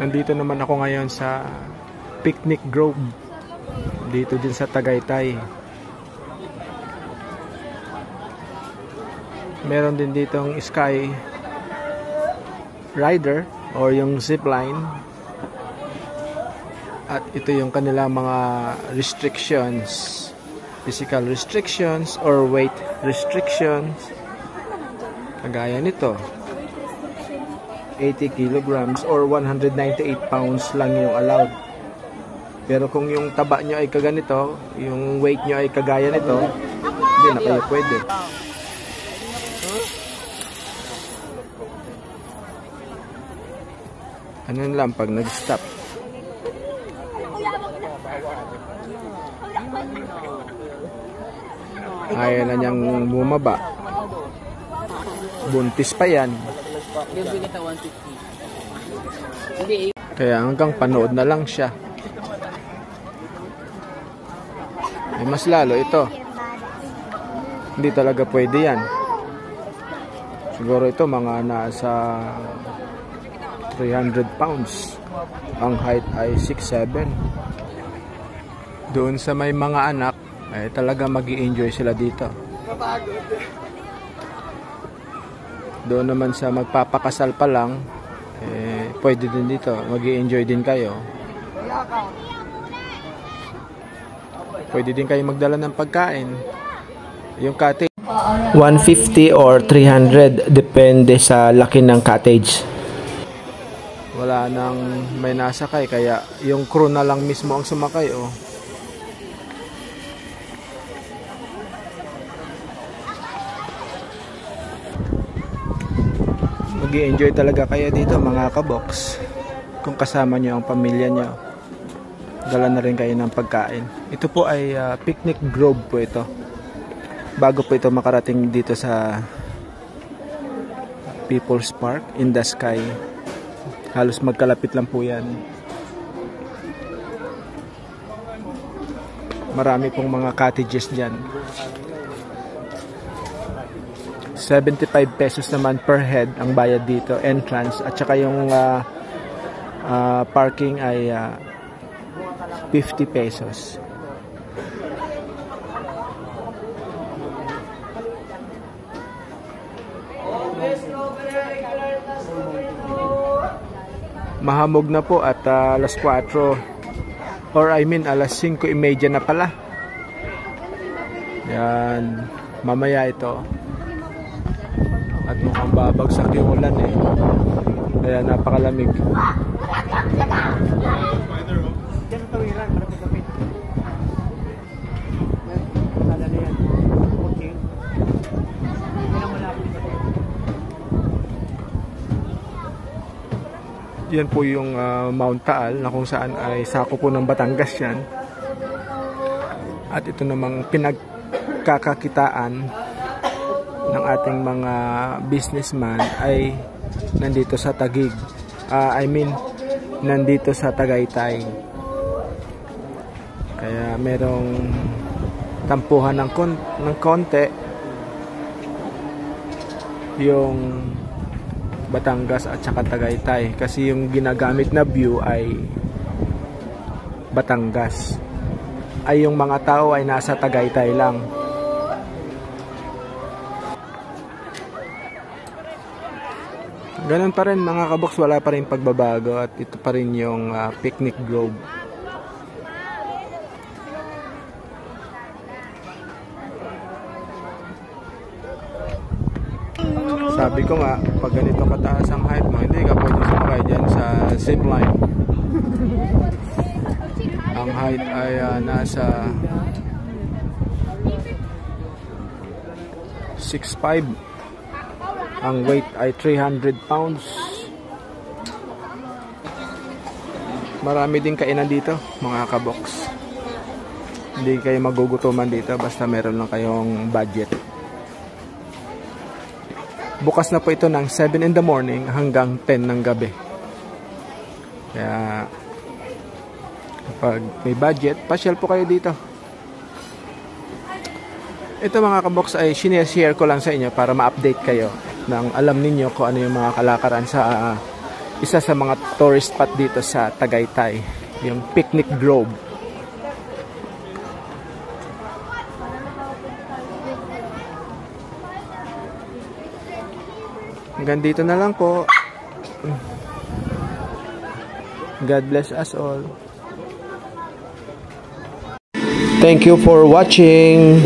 Nandito naman ako ngayon sa Picnic Grove. Dito din sa Tagaytay. Meron din ditong sky rider or yung zipline. At ito yung kanilang mga restrictions. Physical restrictions or weight restrictions. Kagaya nito. 80 kilograms or 198 pounds lang yung allowed. Pero kung yung taba nyo ay kaganito, yung weight nyo ay kagaya nito, hindi na kayo pwede. Ano lang pag nag-stop. Ayaw na niyang bumaba. Buntis pa yan. Kaya hanggang panood na lang siya. Mas lalo ito. Hindi talaga pwede yan. Siguro ito mga nasa 300 pounds. Ang height ay 6'7". Doon sa may mga anak ay talaga mag-i-enjoy sila dito. Doon naman sa magpapakasal pa lang, pwede din dito. Mag-i-enjoy din kayo. Pwede din kayo magdala ng pagkain. Yung cottage 150 or 300 depende sa laki ng cottage. Wala nang may nasakay kaya yung crew na lang mismo ang sumakay. Mag-i-enjoy talaga kayo dito mga kabox. Kung kasama nyo ang pamilya nyo, dala na rin kayo ng pagkain. Ito po ay Picnic Grove po ito. Bago po ito makarating dito sa People's Park in the Sky. Halos magkalapit lang po yan. Marami pong mga cottages dyan. 75 pesos naman per head ang bayad dito, entrance. At saka yung parking ay 50 pesos. Mahamog na po at alas 4 or I mean alas 5:30 na pala. Yan, mamaya ito. At mukhang babagsak yung ulan kaya napakalamig. Yan po yung Mount Taal na kung saan ay sako po ng Batangas yan. At ito namang pinagkakakitaan ng ating mga businessman ay nandito sa Taguig. Nandito sa Tagaytay. Kaya merong tampuhan ng konti yung Batangas at saka Tagaytay. Kasi yung ginagamit na view ay Batangas. Ay yung mga tao ay nasa Tagaytay lang. Ganun pa rin mga kabox, wala pa rin pagbabago at ito pa rin yung Picnic Grove. Sabi ko nga, pag ganito kataas ang height mo, hindi ka pwede sumakay dyan sa zipline. Ang height ay nasa 6'5". Ang weight ay 300 pounds. Marami din kainan dito, mga kabox. Hindi kayo magugutuman dito basta meron lang kayong budget. Bukas na po ito ng 7 in the morning hanggang 10 ng gabi. Kaya kapag may budget, pasyal po kayo dito. Ito mga kabox ay share ko lang sa inyo para ma-update kayo nang alam ninyo kung ano yung mga kalakaran sa isa sa mga tourist spot dito sa Tagaytay, yung Picnic Grove. Hanggang dito na lang po. God bless us all. Thank you for watching.